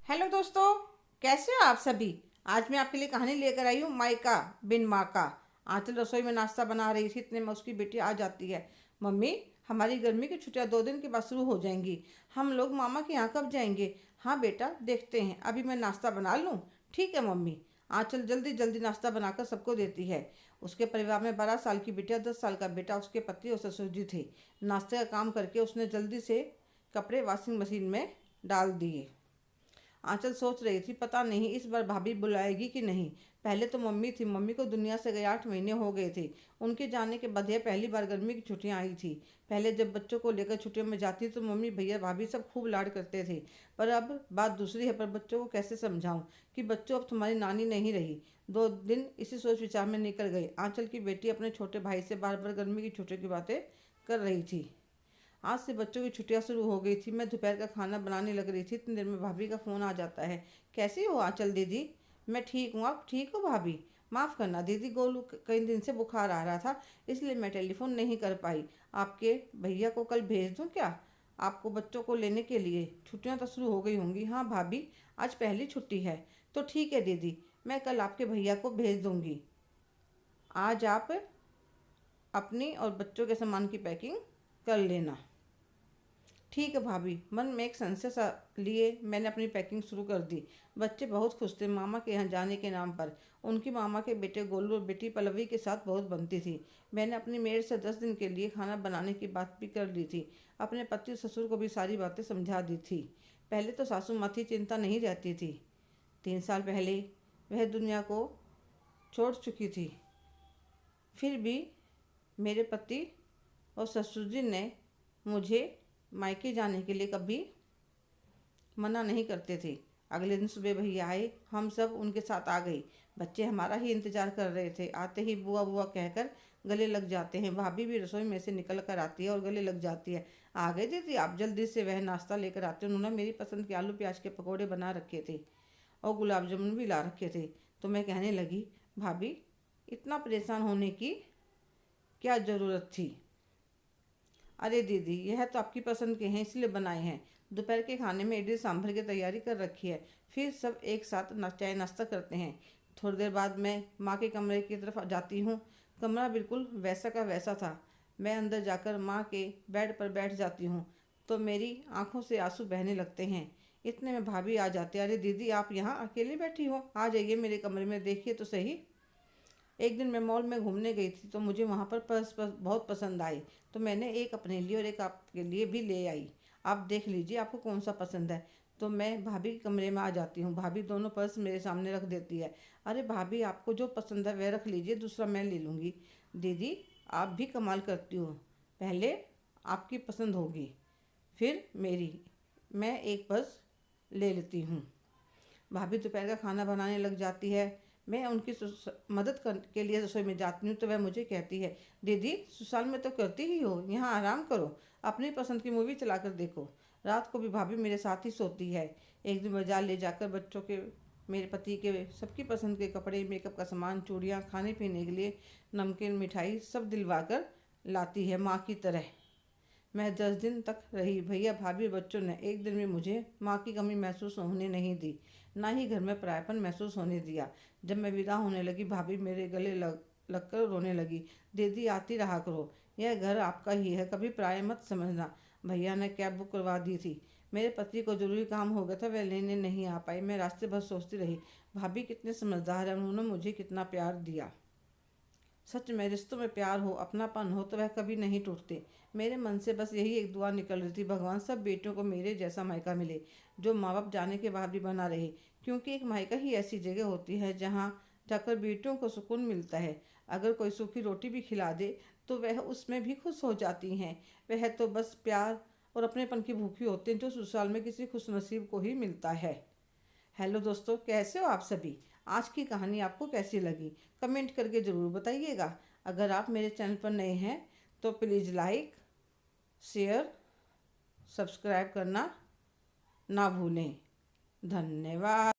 Hello दोस्तों, कैसे हो आप सभी। आज मैं आपके लिए कहानी लेकर आई हूँ माइका बिन माँ का। आंचल रसोई में नाश्ता बना रही थी, इतने में उसकी बेटी आ जाती है। मम्मी, हमारी गर्मी की छुट्टियाँ 2 दिन के बाद शुरू हो जाएंगी। हम लोग मामा के यहाँ कब जाएंगे। हाँ बेटा, देखते हैं, अभी मैं नाश्ता बना लूँ। ठीक है मम्मी। आंचल जल्दी जल्दी नाश्ता बनाकर सबको देती है। उसके परिवार में 12 साल की बेटिया, 10 साल का बेटा, उसके पति और ससुर जी थे। नाश्ते का काम करके उसने जल्दी से कपड़े वॉशिंग मशीन में डाल दिए। आंचल सोच रही थी, पता नहीं इस बार भाभी बुलाएगी कि नहीं। पहले तो मम्मी थी, मम्मी को दुनिया से गए 8 महीने हो गए थे। उनके जाने के बाद यह पहली बार गर्मी की छुट्टियां आई थी। पहले जब बच्चों को लेकर छुट्टियों में जाती तो मम्मी भैया भाभी सब खूब लाड करते थे। पर अब बात दूसरी है। पर बच्चों को कैसे समझाऊं कि बच्चों, अब तुम्हारी नानी नहीं रही। 2 दिन इसी सोच विचार में निकल गए। आंचल की बेटी अपने छोटे भाई से बार बार गर्मी की छुट्टियों की बातें कर रही थी। आज से बच्चों की छुट्टियां शुरू हो गई थी। मैं दोपहर का खाना बनाने लग रही थी, इतनी देर में भाभी का फ़ोन आ जाता है। कैसी हो आंचल दीदी। मैं ठीक हूँ, आप ठीक हो भाभी। माफ़ करना दीदी, गोलू कई दिन से बुखार आ रहा था, इसलिए मैं टेलीफोन नहीं कर पाई। आपके भैया को कल भेज दूँ क्या, आपको बच्चों को लेने के लिए। छुट्टियां तो शुरू हो गई होंगी। हाँ भाभी, आज पहली छुट्टी है। तो ठीक है दीदी, मैं कल आपके भैया को भेज दूँगी। आज आप अपनी और बच्चों के सामान की पैकिंग कर लेना। ठीक है भाभी। मन में एक संशय सा लिए मैंने अपनी पैकिंग शुरू कर दी। बच्चे बहुत खुश थे मामा के यहाँ जाने के नाम पर। उनकी मामा के बेटे गोलू और बेटी पल्लवी के साथ बहुत बनती थी। मैंने अपनी मेड से 10 दिन के लिए खाना बनाने की बात भी कर ली थी। अपने पति ससुर को भी सारी बातें समझा दी थी। पहले तो सासू माँ थी, चिंता नहीं रहती थी। 3 साल पहले वह दुनिया को छोड़ चुकी थी। फिर भी मेरे पति और ससुर जी ने मुझे मायके जाने के लिए कभी मना नहीं करते थे। अगले दिन सुबह भैया आए, हम सब उनके साथ आ गए। बच्चे हमारा ही इंतजार कर रहे थे। आते ही बुआ बुआ कहकर गले लग जाते हैं। भाभी भी रसोई में से निकल कर आती है और गले लग जाती है। आ गए दीदी आप, जल्दी से वह नाश्ता लेकर आते। उन्होंने मेरी पसंद के आलू प्याज के पकौड़े बना रखे थे और गुलाब जामुन भी ला रखे थे। तो मैं कहने लगी, भाभी इतना परेशान होने की क्या ज़रूरत थी। अरे दीदी, यह तो आपकी पसंद के हैं इसलिए बनाए हैं। दोपहर के खाने में इडली सांभर की तैयारी कर रखी है। फिर सब एक साथ चाय नाश्ता करते हैं। थोड़ी देर बाद मैं माँ के कमरे की तरफ जाती हूँ। कमरा बिल्कुल वैसा का वैसा था। मैं अंदर जाकर माँ के बेड पर बैठ जाती हूँ तो मेरी आंखों से आंसू बहने लगते हैं। इतने में भाभी आ जाती है। अरे दीदी, आप यहाँ अकेली बैठी हो, आ जाइए मेरे कमरे में, देखिए तो सही। एक दिन मैं मॉल में घूमने गई थी तो मुझे वहाँ पर पर्स बहुत पसंद आई। तो मैंने एक अपने लिए और एक आपके लिए भी ले आई। आप देख लीजिए आपको कौन सा पसंद है। तो मैं भाभी के कमरे में आ जाती हूँ। भाभी दोनों पर्स मेरे सामने रख देती है। अरे भाभी, आपको जो पसंद है वह रख लीजिए, दूसरा मैं ले लूँगी। दीदी, आप भी कमाल करती हो। पहले आपकी पसंद होगी, फिर मेरी। मैं एक पर्स ले लेती हूँ। भाभी दोपहर का खाना बनाने लग जाती है। मैं उनकी मदद के लिए रसोई में जाती हूँ तो वह मुझे कहती है, दीदी ससुराल में तो करती ही हो, यहाँ आराम करो, अपनी पसंद की मूवी चला कर देखो। रात को भी भाभी मेरे साथ ही सोती है। एक दिन बाजार ले जाकर बच्चों के, मेरे पति के, सबकी पसंद के कपड़े, मेकअप का सामान, चूड़ियाँ, खाने पीने के लिए नमकीन, मिठाई सब दिलवा कर लाती है माँ की तरह। मैं 10 दिन तक रही। भैया भाभी बच्चों ने एक दिन में मुझे माँ की कमी महसूस होने नहीं दी, ना ही घर में परायापन महसूस होने दिया। जब मैं विदा होने लगी भाभी मेरे गले लगकर रोने लगी। दीदी आती रहा करो, यह घर आपका ही है, कभी पराया मत समझना। भैया ने कैब बुक करवा दी थी। मेरे पति को जरूरी काम हो गया था, वह लेने नहीं आ पाई। मैं रास्ते भर सोचती रही, भाभी कितने समझदार है, उन्होंने मुझे कितना प्यार दिया। सच में रिश्तों में प्यार हो, अपनापन हो तो वह कभी नहीं टूटते। मेरे मन से बस यही एक दुआ निकल रही थी, भगवान सब बेटियों को मेरे जैसा मायका मिले, जो माँ बाप जाने के बाद भी बना रहे। क्योंकि एक मायका ही ऐसी जगह होती है जहाँ जाकर बेटियों को सुकून मिलता है। अगर कोई सूखी रोटी भी खिला दे तो वह उसमें भी खुश हो जाती हैं। वह तो बस प्यार और अपनेपन की भूखी होते हैं, जो ससुराल में किसी खुशनसीब को ही मिलता है। हेलो दोस्तों, कैसे हो आप सभी। आज की कहानी आपको कैसी लगी, कमेंट करके ज़रूर बताइएगा। अगर आप मेरे चैनल पर नए हैं तो प्लीज़ लाइक, शेयर, सब्सक्राइब करना ना भूलें। धन्यवाद।